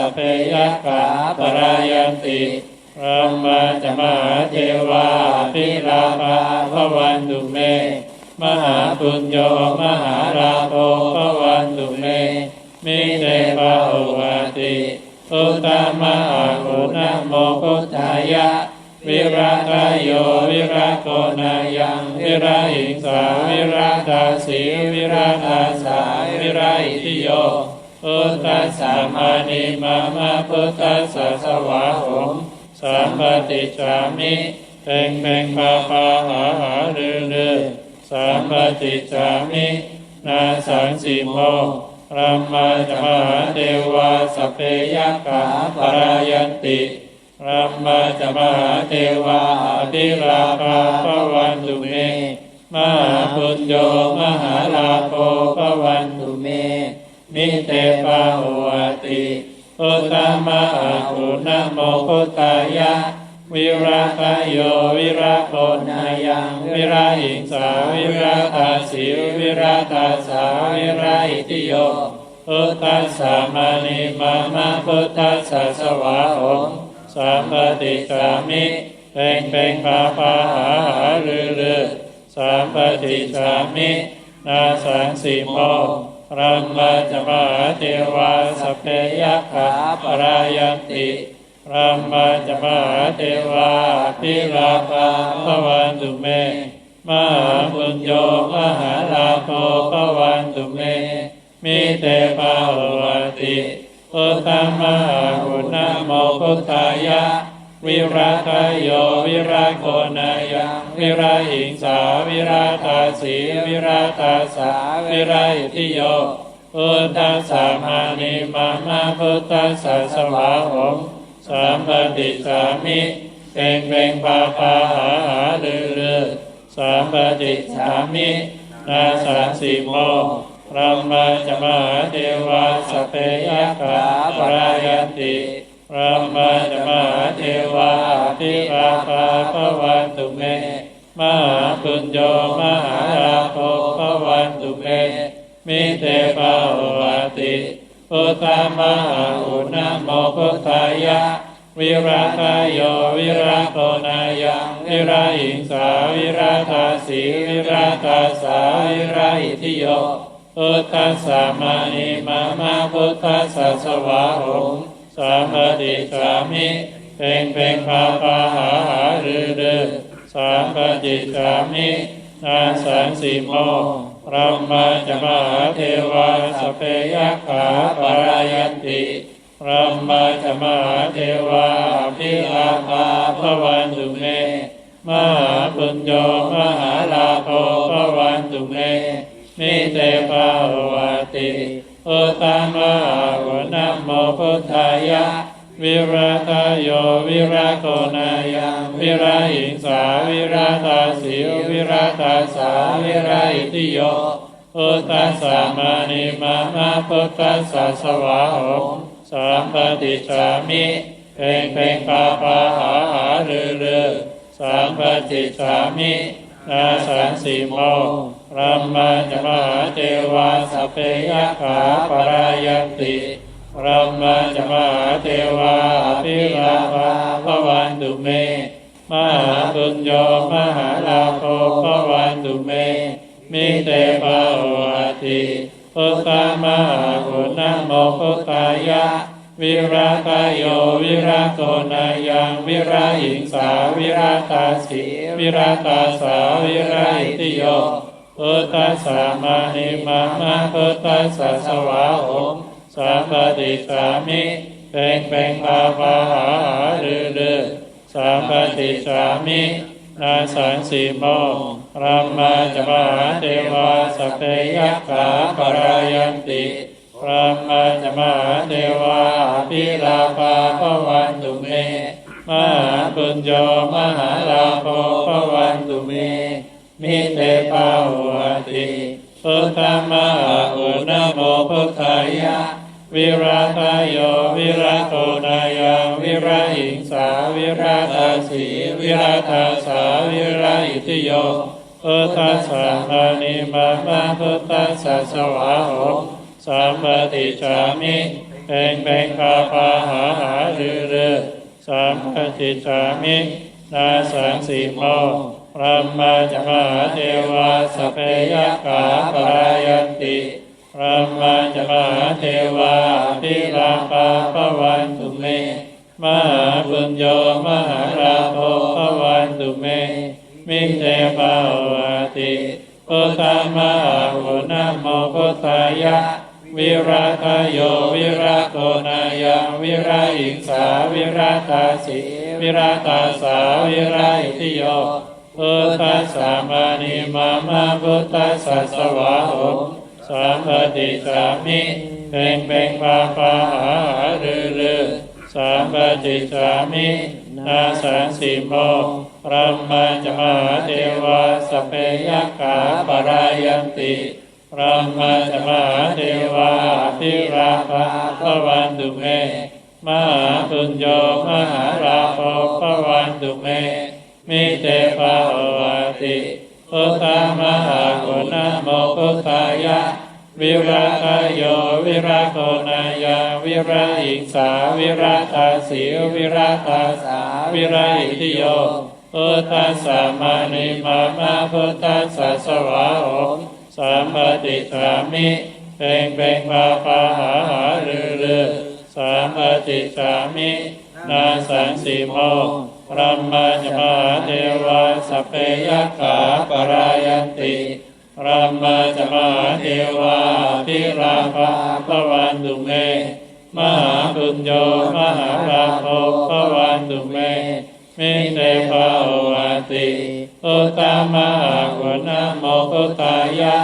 พเพยัคขาปรายันติรัมมาจะมหาเทวาภิลาภาภวันตุเมมหาปุญโญมหาราโภภวันตุเมมิเตภะโอวาติพุทธมะอาหุนะโมพุทธายะวิราคโยวิราโกนายังวิราหิงสาวิราทาสีวิราทาสาวิราอิทิโยพุทธัสสะมานิมามาพุทธัสสะสวะหงสัมปติจามิเพ่งเพ่งปาปาหาหาลือลือสัมปติจามินาสังสีโมรัมมาจะมหาเทวาสัพเพยัคขาปรายันติรัมมาจะมหาเทวาอภิลาภาภวันตุเมมหาปุญโญมหาลาโภภวันตุเมมิเตภะโอวาติพุทธมะอาหุนะโมพุทธายะวิราคโยวิราโกนายังวิราหิงสาวิราทาสีวิราทาสาวิราอิทิโยพุทธัสสะมานิมามาพุทธัสสะสวะหงสัมปติจามิเพ่งเพ่งปาปาหาหาลือลือสัมปติจามินาสังสีโมรัมมาจะมหาเทวาสัพเพยัคขาปรายันติรัมมาจะมหาเทวาภิลาภาภวันตุเมมหาปุญโญมหาลาโภภวันตุเมมิเตภะโอวาติพุทธมะอาหุนะโมพุทธายะวิราคโยวิราโกนายังวิราหิงสาวิราทาสีวิราทาสาวิราอิทิโยพุทธัสสะมานิมามาพุทธัสสะสวะหงสัมปติจามิเพ่งเพ่งปาปาหาหาลือลือสัมปติจามินาสังสีโมรัมมาจะมหาเทวาสัพเพยัคขาปรายันติรัมมาจะมหาเทวาภิลาภาภวันตุเมมหาปุญโญมหาราโภภวันตุเมมิเตภะโอวาติพุทธมะอาหุนะโมพุทธายะวิราคโยวิราโกนายังวิราหิงสาวิราทาสีวิราทาสาวิราอิทิโยพุทธัสสะมานิมามาพุทธัสสะสวะหงสัมปติจามิเพ่งเพ่งปาปาหาหาลือลือสัมปติจามินาสังสีโมรัมมาจะมหาเทวาสัพเพยัคขาปรายันติรัมมาจะมหาเทวาภิลาภาภวันตุเมมหาปุญโญมหาลาโภภวันตุเมมิเตภะโอวาติพุทธมะอาหุนะโมพุทธายะวิราคโยวิราโกนายังวิราหิงสาวิราทาสีวิราทาสาวิราอิทิโยพุทธัสสะมานิมามาพุทธัสสะสวะหงสัมปติจามิเพ่งเพ่งปาปาหาหาลือลือสัมปติจามินาสังสีโมรัมมาจะมหาเทวาสัพเพยัคขาปรายันติรัมมาจะมหาเทวาภิลาภาภวันตุเมมหาปุญโญมหาลาโภภวันตุเมมิเตภะโอวาติพุทธมะอาหุนะโมพุทธายะวิราคโยวิราโกนายังวิราหิงสาวิราทาสีวิราทาสาวิราอิทิโยพุทธัสสะมานิมามาพุทธัสสะสวะหงสัมปติจามิเพ่งเพ่งปาปาหาหาลือลือสัมปติจามินาสังสีโมรัมมาจะมหาเทวาสัพเพยัคขาปรายันติรัมมาจะมหาเทวาภิลาภาภวันตุเมมหาปุญโญมหาลาโภภวันตุเมมิเตภะโอวาติพุทธมะอาหุนะโมพุทธายะวิราคโยวิราโกนายังวิราหิงสาวิราทาสีวิราทาสาวิราอิทิโยพุทธัสสะมานิมามาพุทธัสสะสวะหงสัมปติจามิ เพ่งเพ่งพาพาหาหารือสัมปติสามินาสังสีโมพระมาจะมหาเทวาสัพเพยัคขาปรายันติพระมาจะมหาเทวาพิราภาภวันตุเมมหาปุญโญมหาราโภภวันตุเมมิเตภาวติพุทธมหาวุณโมพุทธายะวิราคโยวิราโคนายังวิราหิงสาวิราตาสีวิราตาสาวิราอิทิโยพุทธัสสะมานิมามาพุทธัสสะสวะโหมสัมปติสามิเพ่งเพ่งพาพาหาหารือสัมปติสามินาสังสีโมพระมาจะมหาเทวาสัพเพยัคขาปรายันติพระมาจะมหาเทวาพิราภาภวันตุเมมหาปุญโญมหาราโภภวันตุเมมิเตภาวติพุทธมหากุณโมพุทธายะวิราคโยวิราโคนายังวิราหิงสาวิราตาสีวิราตาสาวิราอิทิโยพุทธัสสะมานิมามาพุทธัสสะสวะโหมสัมปติสามิเพ่งเพ่งพาพาหาหารือสัมปติสามินาสังสีโมพระมาจะมหาเทวาสัพเพยัคขาปรายันติพระมาจะมหาเทวาพิราภาภวันตุเมมหาปุญโญมหาราโภภวันตุเมมิเตภาวติพุทธมหากุณโมพุทธายะ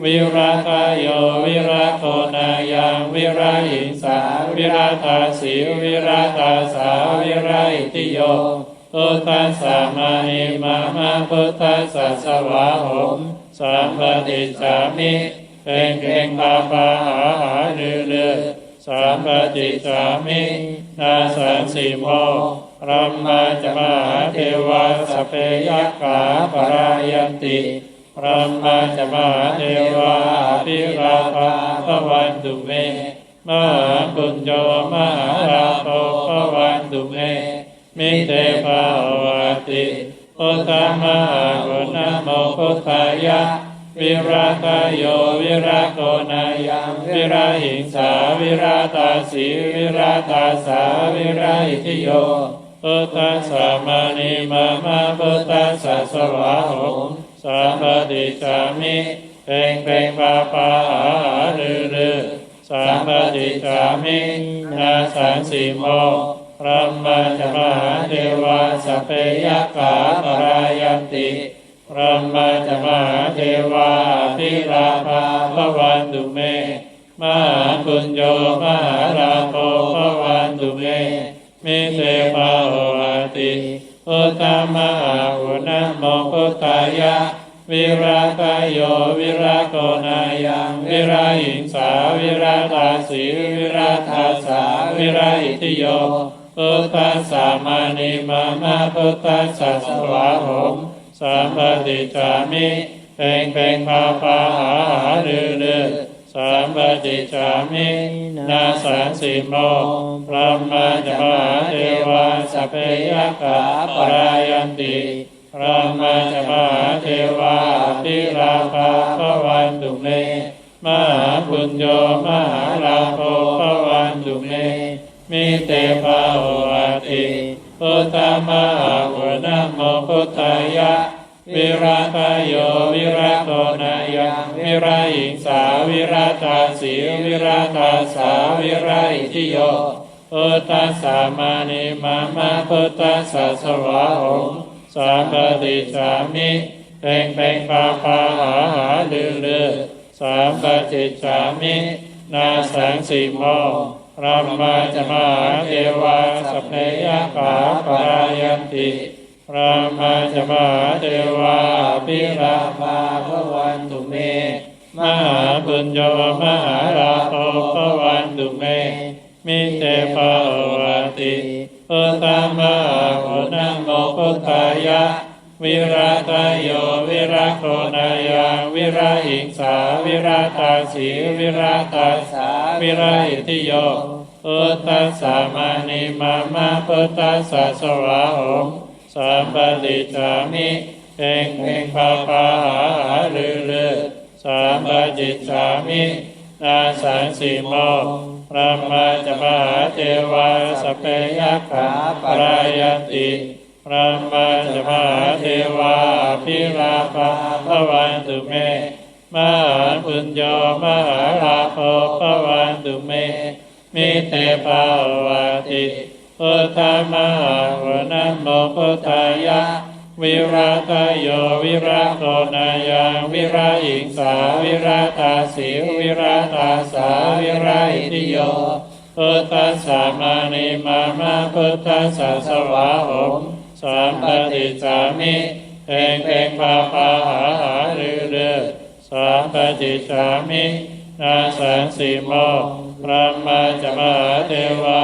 วิราคโยวิราโคนายังวิราหิงสาวิราตาสีวิราตาสาวิราอิทิโยพุทธัสสะมานิมามาพุทธัสสะสวะโหมสัมปติสามิเพ่งเพ่งพาพาหาหารือสัมปติสามินาสังสีโมพระมาจะมหาเทวาสัพเพยัคขาปรายันติพระมาจะมหาเทวาพิราภาภวันตุเมมหาปุญโญมหาราโภภวันตุเมมิเตภาวติพุทธมหากุณโมพุทธายะวิราคโยวิราโคนายังวิราหิงสาวิราตาสีวิราตาสาวิราอิทิโยพุทธัสสะมานิมามาพุทธัสสะสวะโหมสัมปติสามิเพ่งเพ่งพาพาหาหารือสัมปติสามินาสังสีโมพระมาจะมหาเทวาสัพเพยัคขาปรายันติพระมาจะมหาเทวาพิราภาภวันตุเมมหาปุญโญมหาราโภภวันตุเมมิเตภาวติพุทธมหากุณโมพุทธายะวิราคโยวิราโคนายังวิราหิงสาวิราตาสีวิราตาสาวิราอิทิโยพุทธัสสะมานิมามาพุทธัสสะสวะโหมสัมปติสามิเพ่งเพ่งพาพาหาหารือสัมปติสามินาสังสีโมพระมาจะมหาเทวาสัพเพยัคขาปรายันติพระมาจะมหาเทวาพิราภาภวันตุเมมหาปุญโญมหาราโภภวันตุเมมิเตภาวติพุทธมหากุณโมพุทธายะวิราคโยวิราโคนายังวิราหิงสาวิราตาสีวิราตาสาวิราอิทิโยพุทธัสสะมานิมามาพุทธัสสะสวะโหมสัมปติสามิเพ่งเพ่งพาพาหาหารือสัมปติสามินาสังสีโมพระมาจะมหาเทวาสัพเพยัคขาปรายันติพระมาจะมหาเทวาพิราภาภวันตุเมมหาปุญโญมหาราโภภวันตุเมมิเตภาวติพุทธมหากุณโมพุทธายะวิราคโยวิราโคนายังวิราหิงสาวิราตาสีวิราตาสาวิราอิทิโย พ พุทธัสสะมานิมามาพุทธัสสะสวะหงสัมปติจามิเพ่งเพ่งพาพาหาหาลือลือสัมปติจามินาสังสีโมพระมาจะมหาเทวาสเปยัคขาปรายติพระมาจะมหาเทวาภิลาภาภวันตุเมมหาปุญโญมหาลาภภวันตุเมมิเตภาวะติพุทธมหาวนะโมพุทธายะวิราทโยวิราโตนายังวิราหิงสาวิราทาสีวิราทาสาวิราหิติโยพุทธัสสะมานิมามาพุทธัสสะสวะหงสัมปติจามิเพ่งเพ่งพาพาหาหาลือลือสัมปติจามินาสังสีโมพระมาจะมหาเทวา